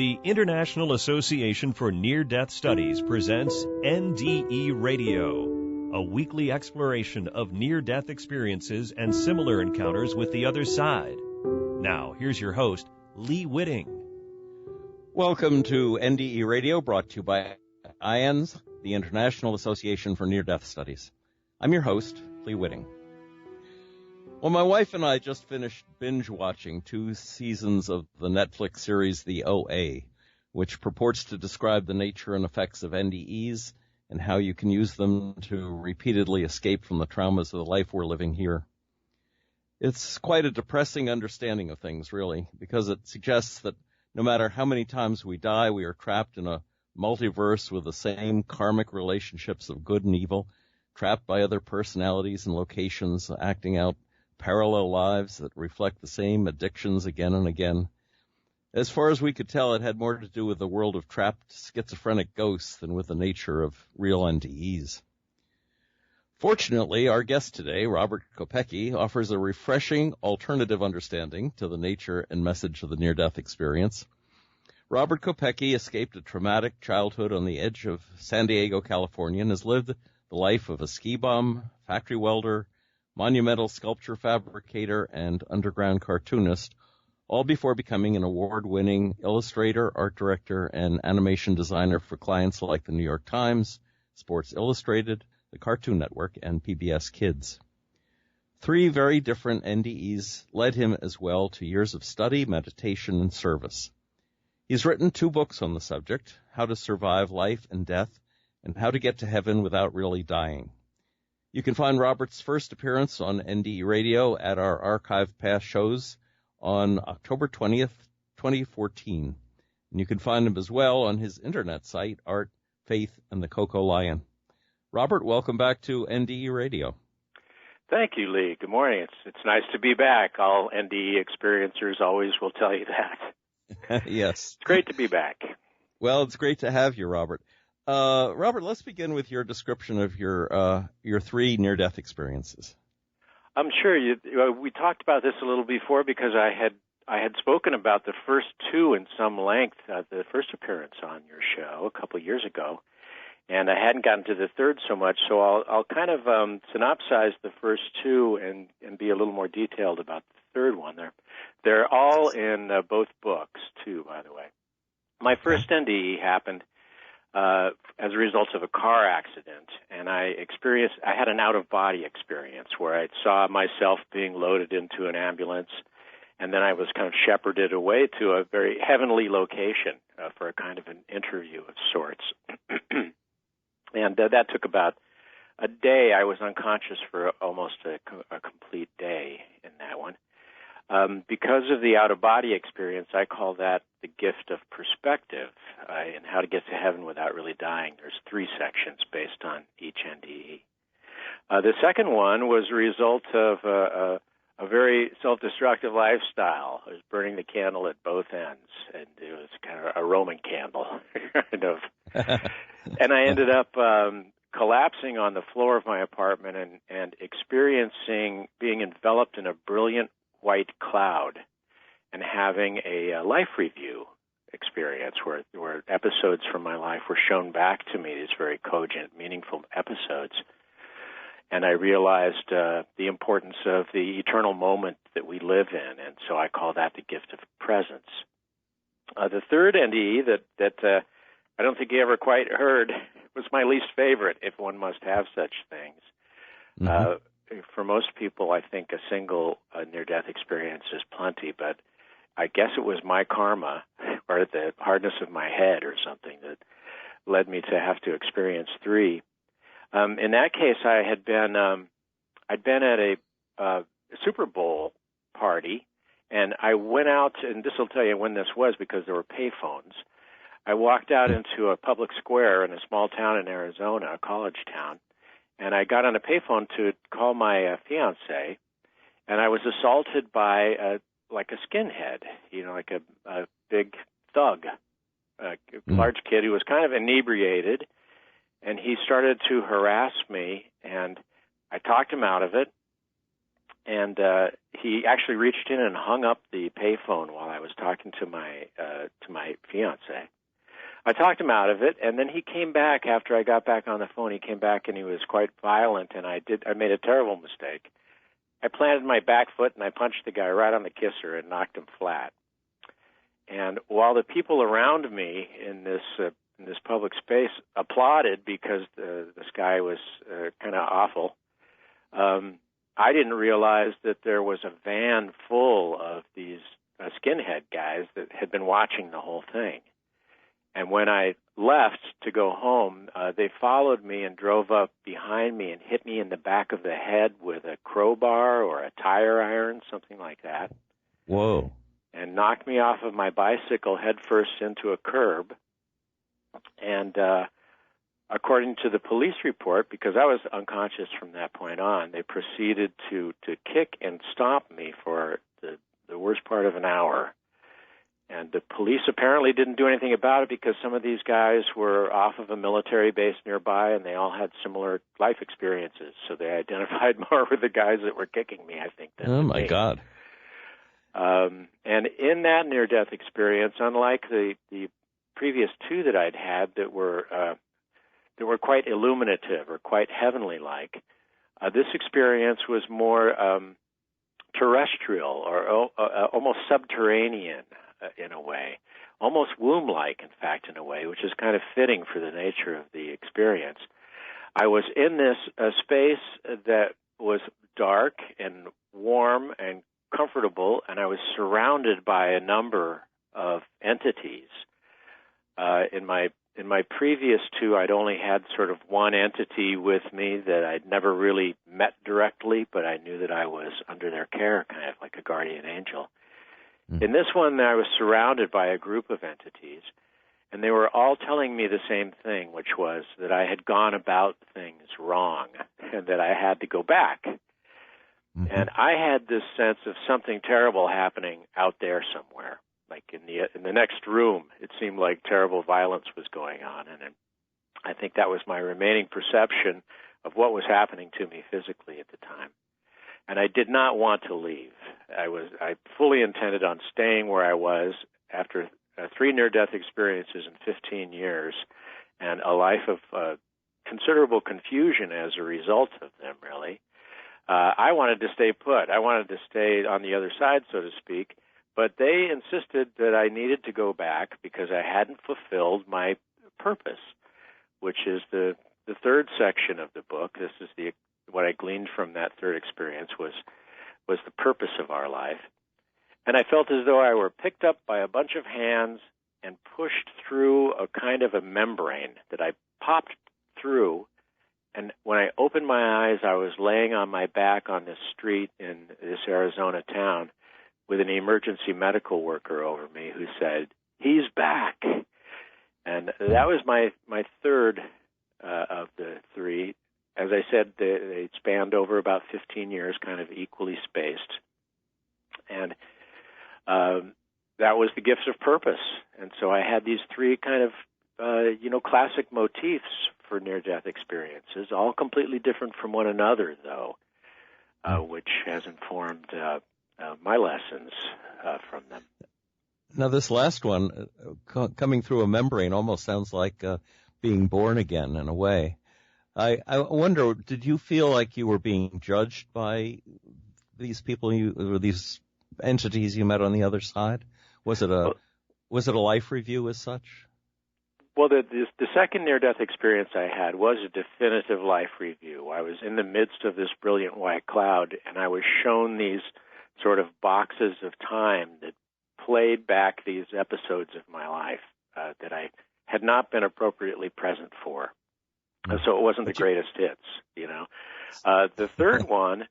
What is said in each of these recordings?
The International Association for Near-Death Studies presents NDE Radio, a weekly exploration of near-death experiences and similar encounters with the other side. Now, here's your host, Lee Witting. Welcome to NDE Radio, brought to you by IANDS, the International Association for Near-Death Studies. I'm your host, Lee Witting. Well, my wife and I just finished binge-watching 2 seasons of the Netflix series The OA, which purports to describe the nature and effects of NDEs and how you can use them to repeatedly escape from the traumas of the life we're living here. It's quite a depressing understanding of things, really, because it suggests that no matter how many times we die, we are trapped in a multiverse with the same karmic relationships of good and evil, trapped by other personalities and locations, acting out parallel lives that reflect the same addictions again and again. As far as we could tell, it had more to do with the world of trapped schizophrenic ghosts than with the nature of real NDEs. Fortunately, our guest today, Robert Kopecky, offers a refreshing alternative understanding to the nature and message of the near-death experience. Robert Kopecky escaped a traumatic childhood on the edge of San Diego, California, and has lived the life of a ski bum, factory welder, monumental sculpture fabricator, and underground cartoonist, all before becoming an award-winning illustrator, art director, and animation designer for clients like the New York Times, Sports Illustrated, the Cartoon Network, and PBS Kids. 3 very different NDEs led him as well to years of study, meditation, and service. He's written 2 books on the subject, How to Survive Life and Death, and How to Get to Heaven Without Really Dying. You can find Robert's first appearance on NDE Radio at our archived past shows on October 20th, 2014. And you can find him as well on his internet site, Art, Faith, and the Koko Lion. Robert, welcome back to NDE Radio. Thank you, Lee. Good morning. It's nice to be back. All NDE experiencers always will tell you that. Yes. It's great to be back. Well, it's great to have you, Robert. Robert, let's begin with your description of your 3 near-death experiences. I'm sure we talked about this a little before because I had spoken about the first 2 in some length, the first appearance on your show a couple of years ago, and I hadn't gotten to the third so much, so I'll kind of synopsize the first 2 and be a little more detailed about the third one. They're all in both books, too, by the way. My first NDE happened as a result of a car accident, and I had an out-of-body experience where I saw myself being loaded into an ambulance, and then I was kind of shepherded away to a very heavenly location for a kind of an interview of sorts. And that took about a day. I was unconscious for almost a complete day in that one. Because of the out-of-body experience, I call that the gift of perspective and how to get to heaven without really dying. There's 3 sections based on each NDE. The second one was a result of a very self-destructive lifestyle. I was burning the candle at both ends, and it was kind of a Roman candle, kind of. And I ended up collapsing on the floor of my apartment and experiencing being enveloped in a brilliant white cloud and having a life review experience where episodes from my life were shown back to me, these very cogent, meaningful episodes. And I realized the importance of the eternal moment that we live in, and so I call that the gift of presence. The third NDE that I don't think you ever quite heard was my least favorite, if one must have such things. Mm-hmm. For most people, I think a single near-death experience is plenty, but I guess it was my karma or the hardness of my head or something that led me to have to experience 3. In that case, I'd been at a Super Bowl party, and I went out, and this will tell you when this was because there were payphones. I walked out into a public square in a small town in Arizona, a college town, and I got on a payphone to call my fiancée, and I was assaulted by like a skinhead, like a big thug, a large kid who was kind of inebriated, and he started to harass me, and I talked him out of it, And he actually reached in and hung up the payphone while I was talking to my fiancée. I talked him out of it, and then he came back after I got back on the phone. He came back and he was quite violent, and I made a terrible mistake. I planted my back foot and I punched the guy right on the kisser and knocked him flat. And while the people around me in this public space applauded because this guy was kind of awful, I didn't realize that there was a van full of these skinhead guys that had been watching the whole thing. And when I left to go home, they followed me and drove up behind me and hit me in the back of the head with a crowbar or a tire iron, something like that. Whoa. And knocked me off of my bicycle headfirst into a curb. And according to the police report, because I was unconscious from that point on, they proceeded to kick and stomp me for the worst part of an hour. And the police apparently didn't do anything about it because some of these guys were off of a military base nearby and they all had similar life experiences. So they identified more with the guys that were kicking me, I think, than Oh, my me. God. And in that near-death experience, unlike the previous two that I'd had that were quite illuminative or quite heavenly-like, this experience was more terrestrial or almost subterranean in a way, almost womb-like, in fact, in a way, which is kind of fitting for the nature of the experience. I was in this space that was dark and warm and comfortable, and I was surrounded by a number of entities. In my previous two, I'd only had sort of one entity with me that I'd never really met directly, but I knew that I was under their care, kind of like a guardian angel. In this one, I was surrounded by a group of entities, and they were all telling me the same thing, which was that I had gone about things wrong and that I had to go back. Mm-hmm. And I had this sense of something terrible happening out there somewhere, like in the next room. It seemed like terrible violence was going on, and I think that was my remaining perception of what was happening to me physically at the time. And I did not want to leave. I fully intended on staying where I was after 3 near-death experiences in 15 years and a life of considerable confusion as a result of them, really. I wanted to stay put. I wanted to stay on the other side, so to speak, but they insisted that I needed to go back because I hadn't fulfilled my purpose, which is the third section of the book. This is what I gleaned from that third experience was the purpose of our life. And I felt as though I were picked up by a bunch of hands and pushed through a kind of a membrane that I popped through. And when I opened my eyes, I was laying on my back on this street in this Arizona town with an emergency medical worker over me who said, "He's back." And that was my third of the 3. As I said, they spanned over about 15 years, kind of equally spaced. And that was the gifts of purpose. And so I had these 3 kind of, classic motifs for near-death experiences, all completely different from one another, though, which has informed my lessons from them. Now, this last one, coming through a membrane, almost sounds like being born again in a way. I wonder, did you feel like you were being judged by these people or these entities you met on the other side? Was it a life review as such? Well, the second near-death experience I had was a definitive life review. I was in the midst of this brilliant white cloud, and I was shown these sort of boxes of time that played back these episodes of my life that I had not been appropriately present for. So it wasn't the greatest hits, The third one,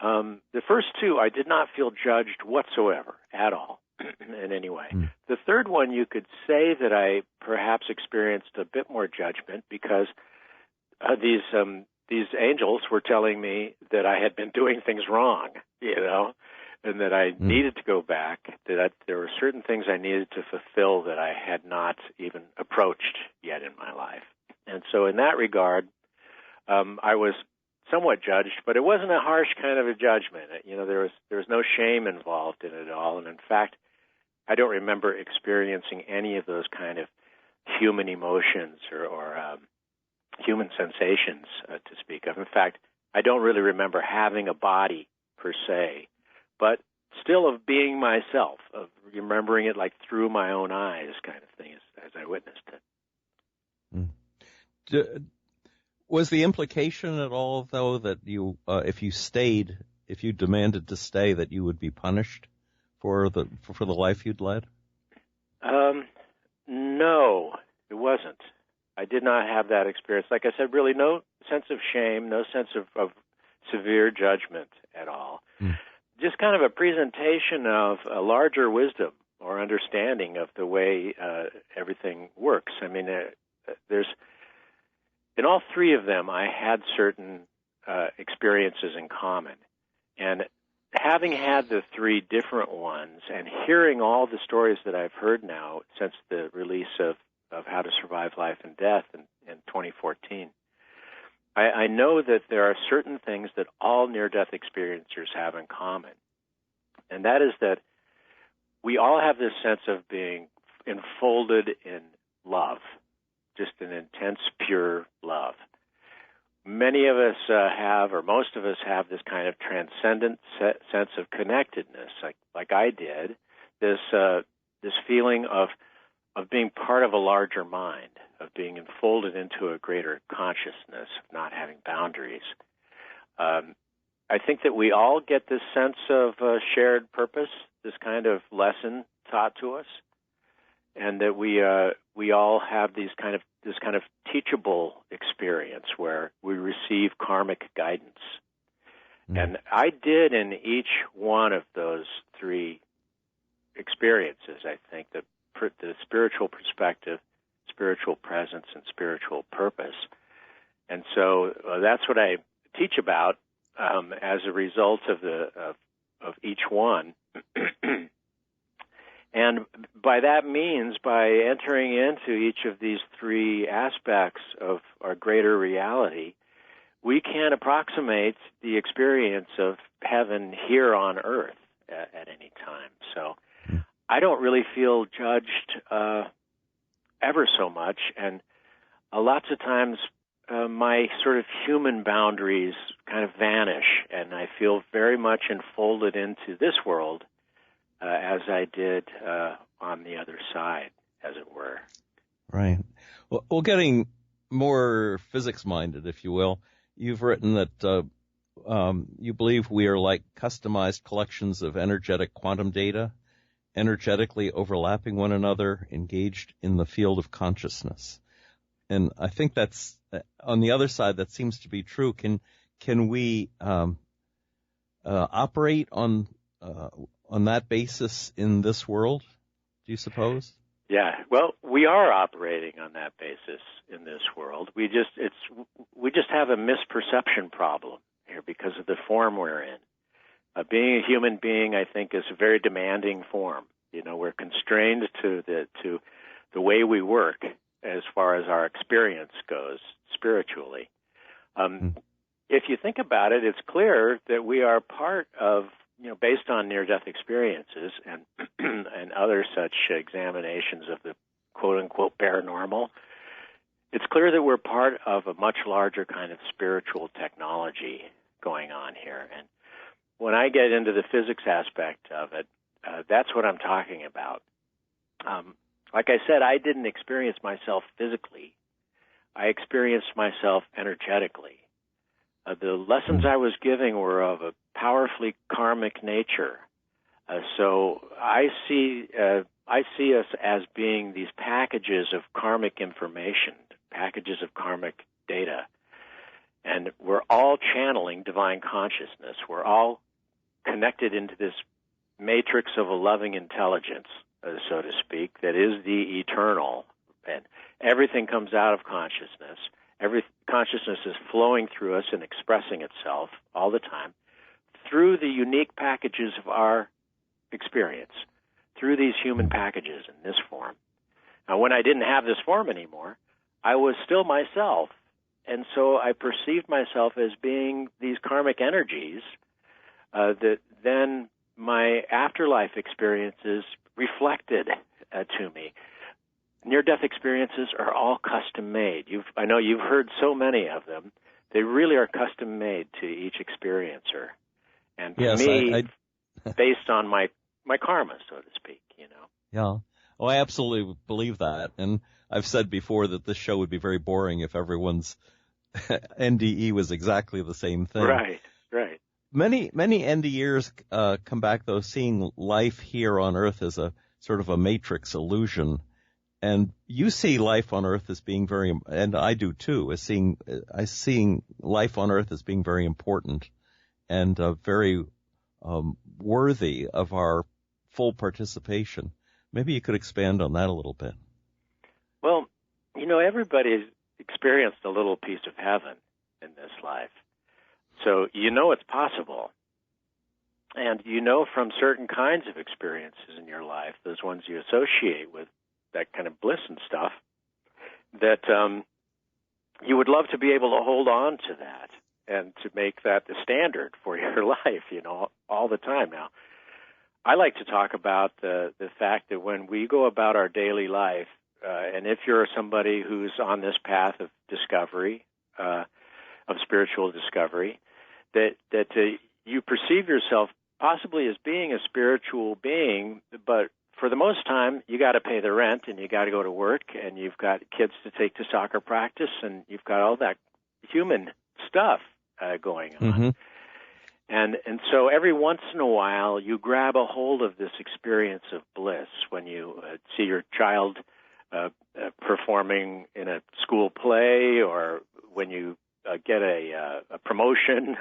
the first 2, I did not feel judged whatsoever at all in any way. The third one, you could say that I perhaps experienced a bit more judgment because these angels were telling me that I had been doing things wrong, and that I needed to go back, that there were certain things I needed to fulfill that I had not even approached yet in my life. And so in that regard, I was somewhat judged, but it wasn't a harsh kind of a judgment. You know, there was no shame involved in it at all. And in fact, I don't remember experiencing any of those kind of human emotions or human sensations to speak of. In fact, I don't really remember having a body per se, but still of being myself, of remembering it like through my own eyes kind of thing as I witnessed it. Was the implication at all, though, that you, if you demanded to stay, that you would be punished for the life you'd led? No, it wasn't. I did not have that experience. Like I said, really no sense of shame, no sense of severe judgment at all. Just kind of a presentation of a larger wisdom or understanding of the way everything works. I mean, there's in all three of them, I had certain experiences in common. And having had the three different ones and hearing all the stories that I've heard now since the release of How to Survive Life and Death in 2014, I know that there are certain things that all near-death experiencers have in common. And that is that we all have this sense of being enfolded in love, just an intense, pure love. Many of us have, or most of us have, this kind of transcendent sense of connectedness, like I did, this feeling of being part of a larger mind, of being enfolded into a greater consciousness, of not having boundaries. I think that we all get this sense of shared purpose, this kind of lesson taught to us, and that we all have this kind of teachable experience where we receive karmic guidance. And I did in each one of those three experiences, I think, the spiritual perspective, spiritual presence, and spiritual purpose. And so that's what I teach about as a result of each one. And by that means, by entering into each of these three aspects of our greater reality, we can approximate the experience of heaven here on earth at any time. So I don't really feel judged ever so much, and lots of times my sort of human boundaries kind of vanish, and I feel very much enfolded into this world as I did on the other side, as it were. Right. Well, getting more physics-minded, if you will, you've written that you believe we are like customized collections of energetic quantum data, energetically overlapping one another, engaged in the field of consciousness. And I think that's, on the other side, that seems to be true. Can we operate on that basis in this world, do you suppose? Yeah, well, we are operating on that basis in this world. We just have a misperception problem here because of the form we're in. Being a human being, I think, is a very demanding form. You know, we're constrained to the way we work as far as our experience goes spiritually. If you think about it, it's clear that we are part of, based on near-death experiences and and other such examinations of the quote-unquote paranormal, it's clear that we're part of a much larger kind of spiritual technology going on here. And when I get into the physics aspect of it, that's what I'm talking about. Like I said, I didn't experience myself physically. I experienced myself energetically. The lessons I was giving were of a powerfully karmic nature. So I see us as being these packages of karmic information, packages of karmic data. And we're all channeling divine consciousness. We're all connected into this matrix of a loving intelligence, so to speak, that is the eternal. And everything comes out of consciousness. Every consciousness is flowing through us and expressing itself all the time through the unique packages of our experience, through these human packages in this form. Now, when I didn't have this form anymore, I was still myself, And so I perceived myself as being these karmic energies that then my afterlife experiences reflected to me. Near-death experiences are all custom-made. I know you've heard so many of them. They really are custom-made to each experiencer. And to me, based on my karma, so to speak, you know. Yeah. Oh, I absolutely believe that. And I've said before that this show would be very boring if everyone's NDE was exactly the same thing. Right. Many NDErs come back, though, seeing life here on Earth as a sort of a matrix illusion. And you see life on Earth as being very, and I do too, as seeing life on Earth as being very important and very worthy of our full participation. Maybe you could expand on that a little bit. Well, you know, everybody's experienced a little piece of heaven in this life. So you know it's possible. And you know from certain kinds of experiences in your life, those ones you associate with that kind of bliss and stuff, that you would love to be able to hold on to that and to make that the standard for your life, you know, all the time. Now, I like to talk about the fact that when we go about our daily life, and if you're somebody who's on this path of discovery, of spiritual discovery, that you perceive yourself possibly as being a spiritual being, but for the most time, you got to pay the rent and you got to go to work and you've got kids to take to soccer practice and you've got all that human stuff going on. Mm-hmm. And so every once in a while, you grab a hold of this experience of bliss when you see your child performing in a school play, or when you get a promotion,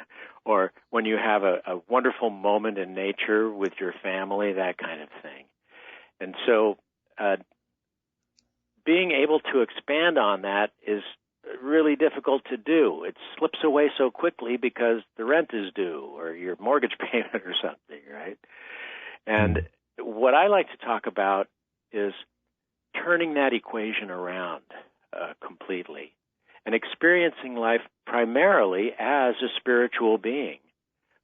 or when you have a wonderful moment in nature with your family, that kind of thing. And so being able to expand on that is really difficult to do. It slips away so quickly because the rent is due or your mortgage payment or something, right? And what I like to talk about is turning that equation around completely and experiencing life primarily as a spiritual being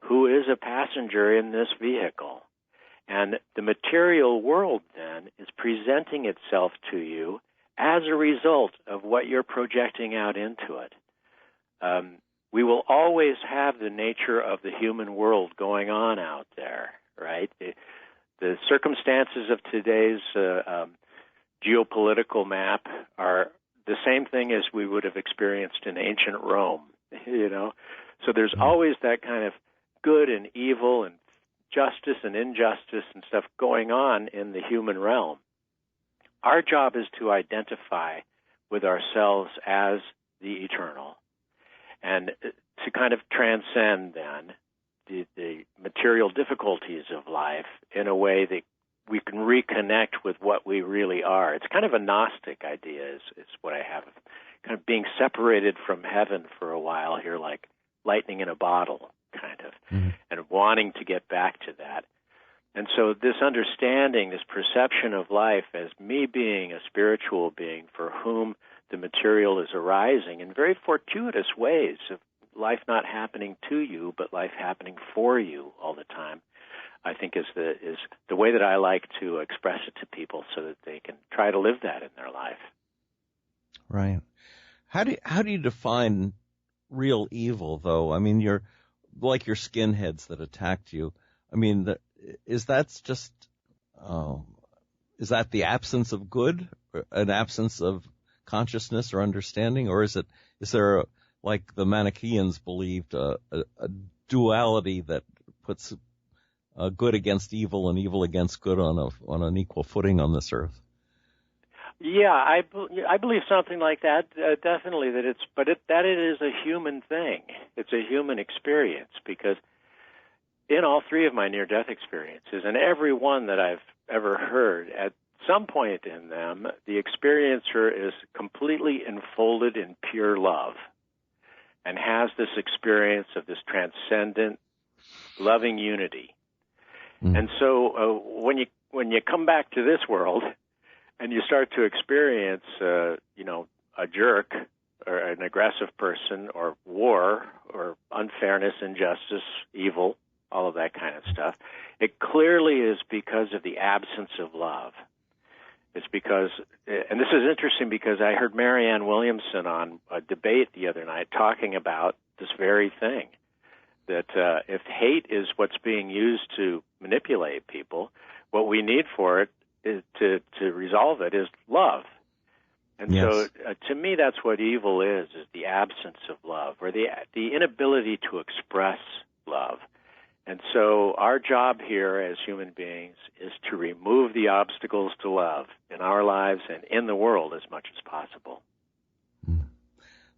who is a passenger in this vehicle. And the material world then is presenting itself to you as a result of what you're projecting out into it. We will always have the nature of the human world going on out there, right? The circumstances of today's geopolitical map are the same thing as we would have experienced in ancient Rome, you know? So there's always that kind of good and evil and justice and injustice and stuff going on in the human realm. Our job is to identify with ourselves as the eternal and to kind of transcend then the material difficulties of life in a way that we can reconnect with what we really are. It's kind of a Gnostic idea is what I have, kind of being separated from heaven for a while here, like lightning in a bottle, kind of, and wanting to get back to that. And so this understanding, this perception of life as me being a spiritual being for whom the material is arising in very fortuitous ways, of life not happening to you, but life happening for you all the time, I think is the way that I like to express it to people so that they can try to live that in their life. Right. How do you define real evil, though? I mean, you're like your skinheads that attacked you. I mean, is that the absence of good, an absence of consciousness or understanding, or is there, like the Manichaeans believed, a duality that puts good against evil and evil against good on an equal footing on this earth? Yeah, I believe something like that. Definitely that it is a human thing. It's a human experience, because in all three of my near-death experiences, and every one that I've ever heard, at some point in them, the experiencer is completely enfolded in pure love and has this experience of this transcendent, loving unity. And so when you come back to this world and you start to experience, a jerk or an aggressive person or war or unfairness, injustice, evil, all of that kind of stuff, it clearly is because of the absence of love. It's because, and this is interesting because I heard Marianne Williamson on a debate the other night talking about this very thing, that if hate is what's being used to manipulate people, what we need for it is to resolve it is love. And yes. so to me, that's what evil is the absence of love, or the inability to express love. And so our job here as human beings is to remove the obstacles to love in our lives and in the world as much as possible.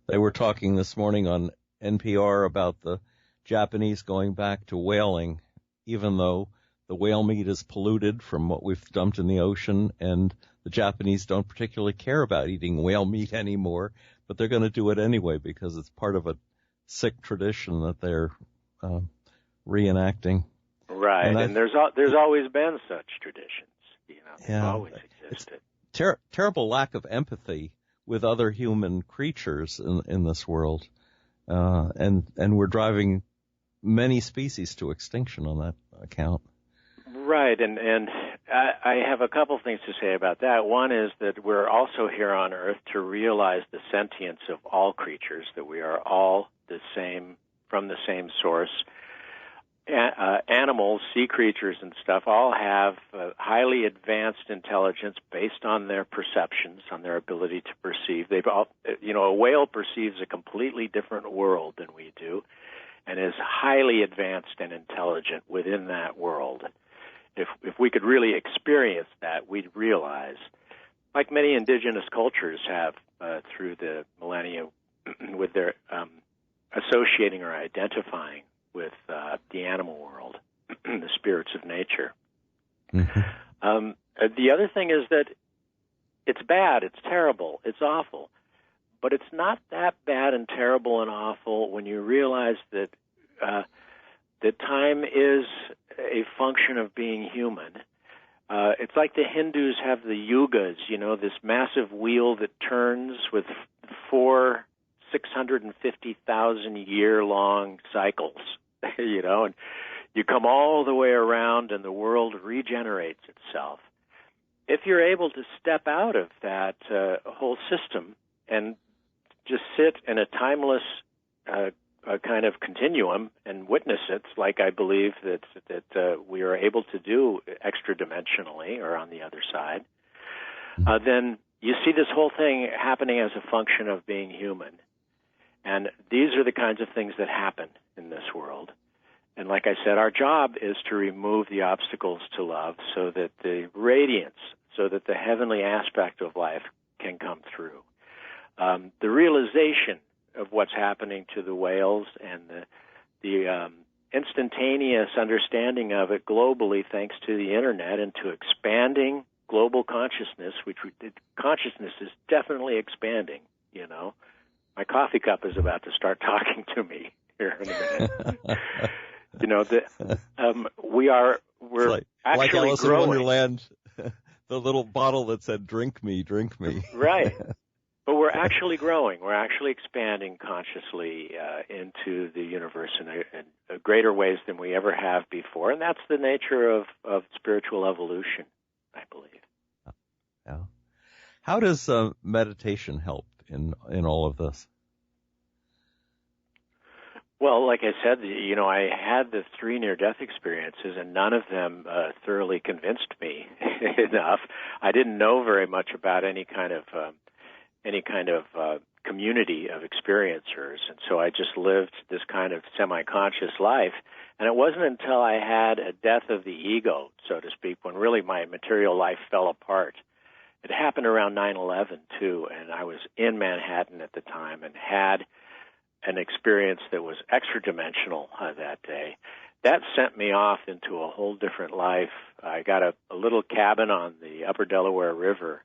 They were talking this morning on NPR about the Japanese going back to whaling, even though the whale meat is polluted from what we've dumped in the ocean, and the Japanese don't particularly care about eating whale meat anymore, but they're going to do it anyway because it's part of a sick tradition that they're reenacting. Right, and there's always been such traditions. They've always existed. It's terrible lack of empathy with other human creatures in this world, and we're driving many species to extinction on that account. Right, and I have a couple things to say about that. One is that we're also here on Earth to realize the sentience of all creatures, that we are all the same, from the same source. Animals, sea creatures and stuff, all have highly advanced intelligence based on their perceptions, on their ability to perceive. A whale perceives a completely different world than we do, and is highly advanced and intelligent within that world. If we could really experience that, we'd realize, like many indigenous cultures have through the millennia, with their associating or identifying with the animal world, the spirits of nature. Mm-hmm. The other thing is that it's bad, it's terrible, it's awful, but it's not that bad and terrible and awful when you realize that time is a function of being human. It's like the Hindus have the yugas, this massive wheel that turns with 650,000 year-long cycles, and you come all the way around and the world regenerates itself. If you're able to step out of that whole system and just sit in a timeless kind of continuum and witness it, like I believe that we are able to do extra-dimensionally or on the other side, then you see this whole thing happening as a function of being human. And these are the kinds of things that happen in this world. And like I said, our job is to remove the obstacles to love so that the radiance, so that the heavenly aspect of life can come through. The realization of what's happening to the whales and the instantaneous understanding of it globally thanks to the Internet and to expanding global consciousness, consciousness is definitely expanding, My coffee cup is about to start talking to me here in a minute. We're actually like Alice growing. in Wonderland, the little bottle that said, drink me. Right. But we're actually growing. We're actually expanding consciously into the universe in greater ways than we ever have before. And that's the nature of spiritual evolution, I believe. Yeah. How does meditation help in all of this? Well, like I said, I had the 3 near-death experiences, and none of them thoroughly convinced me enough. I didn't know very much about any kind of community of experiencers, and so I just lived this kind of semi-conscious life. And it wasn't until I had a death of the ego, so to speak, when really my material life fell apart. It happened around 9/11 too, and I was in Manhattan at the time and had an experience that was extra-dimensional that day. That sent me off into a whole different life. I got a little cabin on the upper Delaware River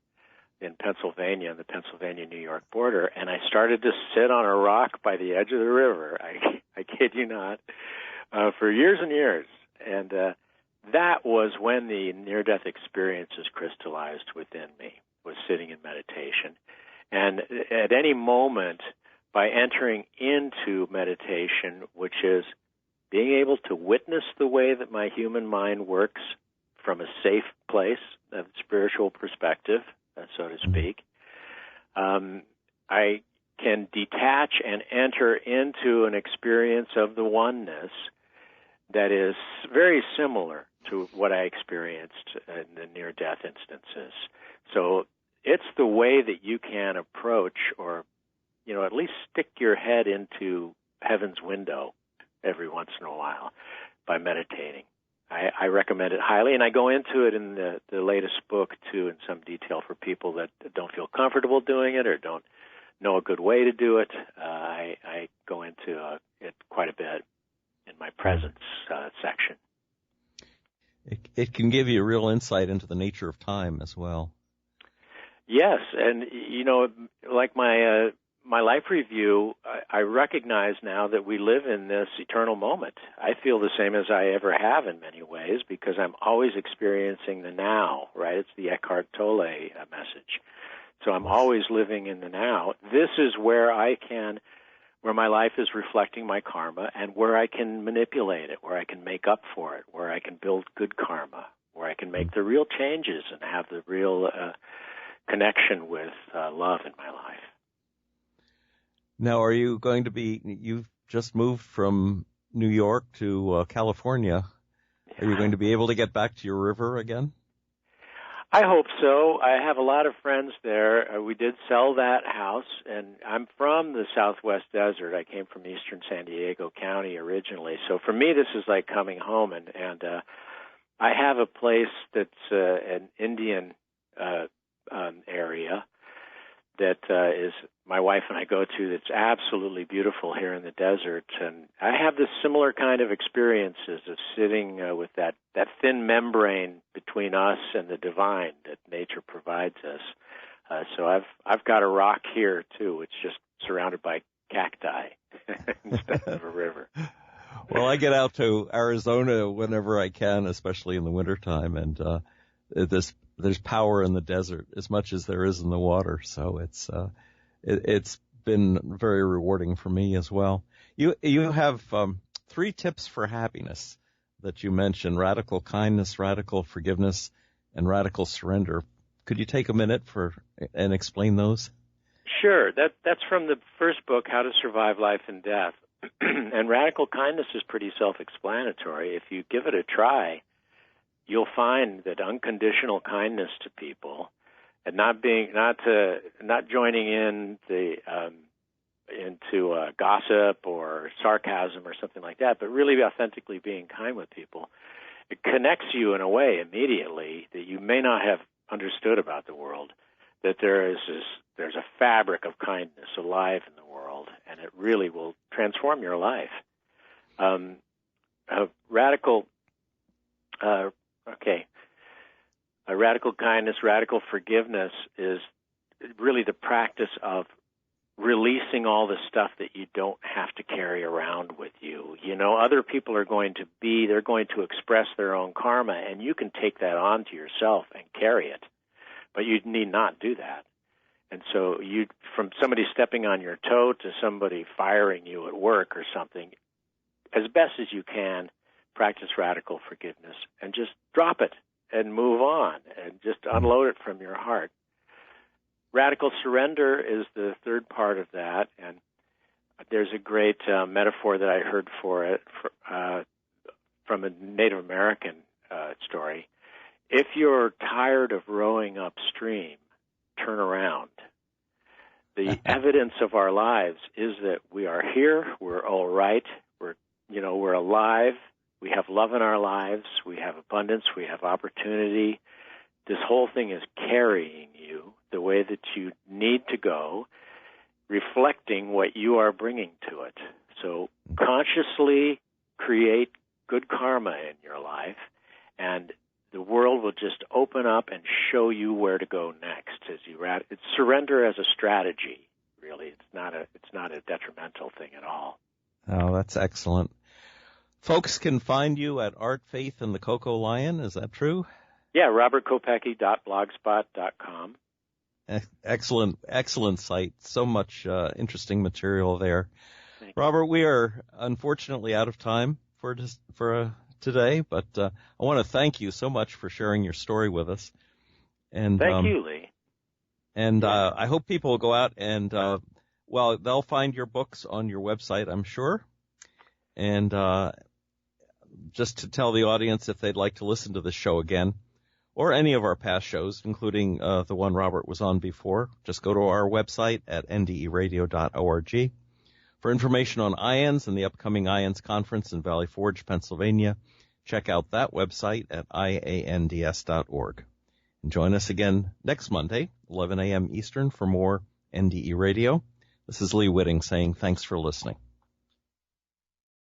in Pennsylvania, on the Pennsylvania-New York border, and I started to sit on a rock by the edge of the river, I kid you not, for years and years. And that was when the near-death experiences crystallized within me, was sitting in meditation. And at any moment, by entering into meditation, which is being able to witness the way that my human mind works from a safe place, a spiritual perspective, so to speak, I can detach and enter into an experience of the oneness that is very similar to what I experienced in the near-death instances. So it's the way that you can approach, or, at least stick your head into heaven's window every once in a while by meditating. I recommend it highly, and I go into it in the latest book, too, in some detail for people that don't feel comfortable doing it or don't know a good way to do it. I go into it quite a bit in my presence section. It can give you a real insight into the nature of time as well. Yes, and, like my life review, I recognize now that we live in this eternal moment. I feel the same as I ever have in many ways because I'm always experiencing the now, right? It's the Eckhart Tolle message. So I'm always living in the now. This is where my life is reflecting my karma and where I can manipulate it, where I can make up for it, where I can build good karma, where I can make the real changes and have the real connection with love in my life. Now, are you going to you've just moved from New York to California. Yeah. Are you going to be able to get back to your river again? I hope so. I have a lot of friends there. We did sell that house, and I'm from the Southwest Desert. I came from eastern San Diego County originally. So for me, this is like coming home, and I have a place that's an Indian area that is my wife and I go to that's absolutely beautiful here in the desert. And I have this similar kind of experiences of sitting with that thin membrane between us and the divine that nature provides us. So I've got a rock here, too. It's just surrounded by cacti instead of a river. Well, I get out to Arizona whenever I can, especially in the wintertime, and there's power in the desert as much as there is in the water. So it's been very rewarding for me as well. You have 3 tips for happiness that you mentioned: radical kindness, radical forgiveness, and radical surrender. Could you take a minute and explain those? Sure. That's from the first book, How to Survive Life and Death. And radical kindness is pretty self-explanatory. If you give it a try, you'll find that unconditional kindness to people and not joining in into gossip or sarcasm or something like that, but really authentically being kind with people, it connects you in a way immediately that you may not have understood about the world, that there's a fabric of kindness alive in the world, and it really will transform your life. Radical kindness, radical forgiveness is really the practice of releasing all the stuff that you don't have to carry around with you. Other people they're going to express their own karma, and you can take that on to yourself and carry it, but you need not do that. And so from somebody stepping on your toe to somebody firing you at work or something, as best as you can, practice radical forgiveness and just drop it and move on and just unload it from your heart. Radical surrender is the third part of that, and there's a great metaphor that I heard for it from a Native American story. If you're tired of rowing upstream, turn around. The evidence of our lives is that we are here, we're all right, we're alive, we have love in our lives, we have abundance, we have opportunity. This whole thing is carrying you the way that you need to go, reflecting what you are bringing to it. So consciously create good karma in your life, and the world will just open up and show you where to go next. It's surrender as a strategy, really. It's not a detrimental thing at all. Oh, that's excellent. Folks can find you at Art, Faith, and the Koko Lion. Is that true? Yeah, robertkopecky.blogspot.com. Excellent site. So much interesting material there. Robert, we are unfortunately out of time for today, but I want to thank you so much for sharing your story with us. And thank you, Lee. And I hope people will go out and they'll find your books on your website, I'm sure. And just to tell the audience, if they'd like to listen to the show again, or any of our past shows, including the one Robert was on before, just go to our website at nderadio.org. For information on IANDS and the upcoming IANDS conference in Valley Forge, Pennsylvania, check out that website at IANDS.org. And join us again next Monday, 11 a.m. Eastern, for more NDE Radio. This is Lee Witting saying thanks for listening.